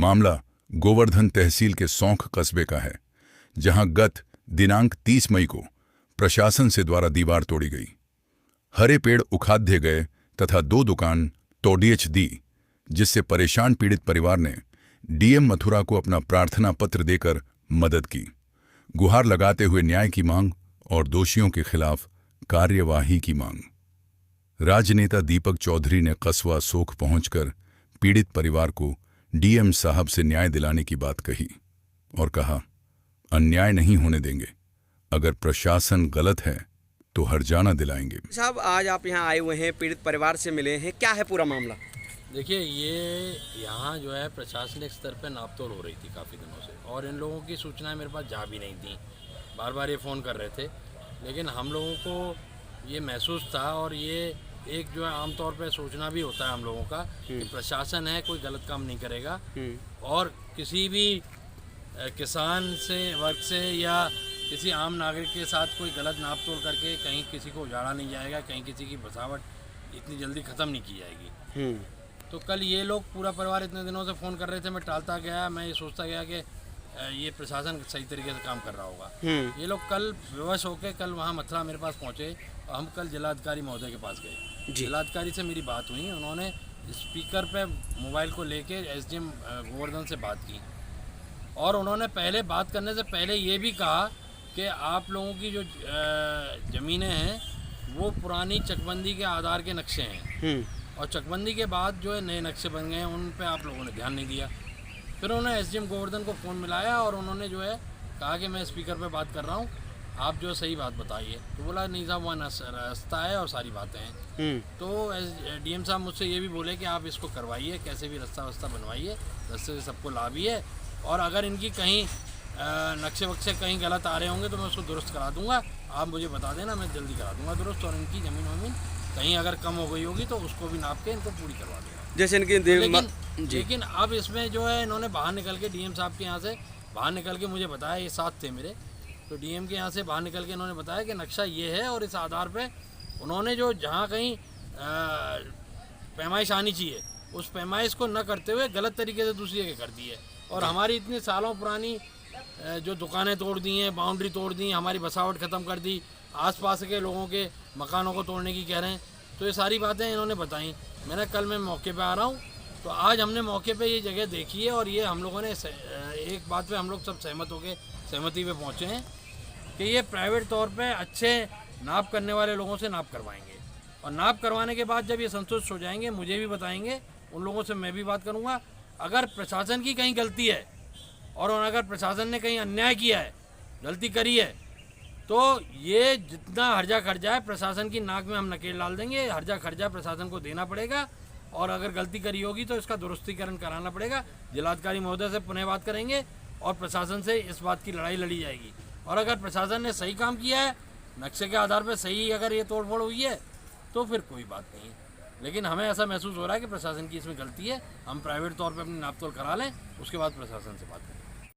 मामला गोवर्धन तहसील के सौंख कस्बे का है, जहां गत दिनांक 30 मई को प्रशासन से द्वारा दीवार तोड़ी गई, हरे पेड़ उखाड़ दिए गए तथा 2 दुकान तोड़िए दी, जिससे परेशान पीड़ित परिवार ने डीएम मथुरा को अपना प्रार्थना पत्र देकर मदद की, गुहार लगाते हुए न्याय की मांग और दोषियों के खिलाफ कार्यवाही की मांग। राजनेता दीपक चौधरी ने कस्बा सोख पहुंचकर पीड़ित परिवार को डीएम साहब से न्याय दिलाने की बात कही और कहा, अन्याय नहीं होने देंगे, अगर प्रशासन गलत है तो हर्जाना दिलाएंगे। साहब, आज आप यहाँ आए हुए हैं, पीड़ित परिवार से मिले हैं, क्या है पूरा मामला? देखिए, ये यहाँ जो है प्रशासनिक स्तर पर नापतोल हो रही थी काफ़ी दिनों से, और इन लोगों की सूचनाएं मेरे पास जा भी नहीं थी। बार बार ये फ़ोन कर रहे थे, लेकिन हम लोगों को ये महसूस था, और ये एक जो है आमतौर पे सोचना भी होता है हम लोगों का कि प्रशासन है, कोई गलत काम नहीं करेगा, और किसी भी किसान से वर्ग से या किसी आम नागरिक के साथ कोई गलत नाप तोल करके कहीं किसी को उजाड़ा नहीं जाएगा, कहीं किसी की बसावट इतनी जल्दी ख़त्म नहीं की जाएगी। तो कल ये लोग पूरा परिवार इतने दिनों से फ़ोन कर रहे थे, मैं टालता गया, मैं ये सोचता गया कि ये प्रशासन सही तरीके से काम कर रहा होगा। ये लोग कल विवश होकर कल वहाँ मथुरा मेरे पास पहुँचे, और हम कल जिलाधिकारी महोदय के पास गए। जिलाधिकारी से मेरी बात हुई, उन्होंने स्पीकर पे मोबाइल को लेके एसडीएम गोवर्धन से बात की, और उन्होंने पहले बात करने से पहले ये भी कहा कि आप लोगों की जो ज़मीनें हैं वो पुरानी चकबंदी के आधार के नक्शे हैं, और चकबंदी के बाद जो है नए नक्शे बन गए हैं, उन पे आप लोगों ने ध्यान नहीं दिया। फिर उन्होंने एसडीएम गोवर्धन को फ़ोन मिलाया, और उन्होंने जो है कहा कि मैं स्पीकर पे बात कर रहा हूँ, आप जो सही बात बताइए। तो बोला, नहीं साहब, वहाँ रास्ता है और सारी बातें हैं। तो डीएम साहब मुझसे ये भी बोले कि आप इसको करवाइए, कैसे भी रास्ता वास्ता बनवाइए, रास्ते से सबको लाभ ही है, और अगर इनकी कहीं नक्शे वक्शे कहीं गलत आ रहे होंगे तो मैं उसको दुरुस्त करा दूंगा, आप मुझे बता देना, मैं जल्दी करा दूंगा दुरुस्त, और इनकी ज़मीन वमीन कहीं अगर कम हो गई होगी तो उसको भी नाप के इनको पूरी करवा दूँगा। जैसे इनकी लेकिन अब इसमें जो है इन्होंने बाहर निकल के डीएम साहब के यहाँ से बाहर निकल के मुझे बताया, ये साथ थे मेरे, तो डीएम के यहाँ से बाहर निकल के इन्होंने बताया कि नक्शा ये है, और इस आधार पे उन्होंने जो जहाँ कहीं पैमाइश आनी चाहिए उस पैमाइश को न करते हुए गलत तरीके से दूसरी जगह कर दी है, और हमारी इतनी सालों पुरानी जो दुकानें तोड़ दी हैं, बाउंड्री तोड़ दी, हमारी बसावट ख़त्म कर दी, आसपास के लोगों के मकानों को तोड़ने की कह रहे हैं। तो ये सारी बातें इन्होंने बताई। मैंने कल मैं मौके पे आ रहा हूँ, तो आज हमने मौके पे ये जगह देखी है, और ये हम लोगों ने एक बात पे हम लोग सब सहमति पे पहुँचे हैं कि ये प्राइवेट तौर पे अच्छे नाप करने वाले लोगों से नाप करवाएंगे, और नाप करवाने के बाद जब ये संतुष्ट हो जाएंगे मुझे भी बताएंगे, उन लोगों से मैं भी बात करूँगा। अगर प्रशासन की कहीं गलती है, और अगर प्रशासन ने कहीं अन्याय किया है, गलती करी है, तो ये जितना हर्जा खर्जा है प्रशासन की नाक में हम नकेल डाल देंगे। हर्जा खर्जा प्रशासन को देना पड़ेगा, और अगर गलती करी होगी तो इसका दुरुस्तीकरण कराना पड़ेगा। जिलाधिकारी महोदय से पुनः बात करेंगे, और प्रशासन से इस बात की लड़ाई लड़ी जाएगी। और अगर प्रशासन ने सही काम किया है, नक्शे के आधार पर सही अगर ये तोड़फोड़ हुई है, तो फिर कोई बात नहीं है। लेकिन हमें ऐसा महसूस हो रहा है कि प्रशासन की इसमें गलती है। हम प्राइवेट तौर पे अपनी नापतोल करा लें, उसके बाद प्रशासन से बात करें।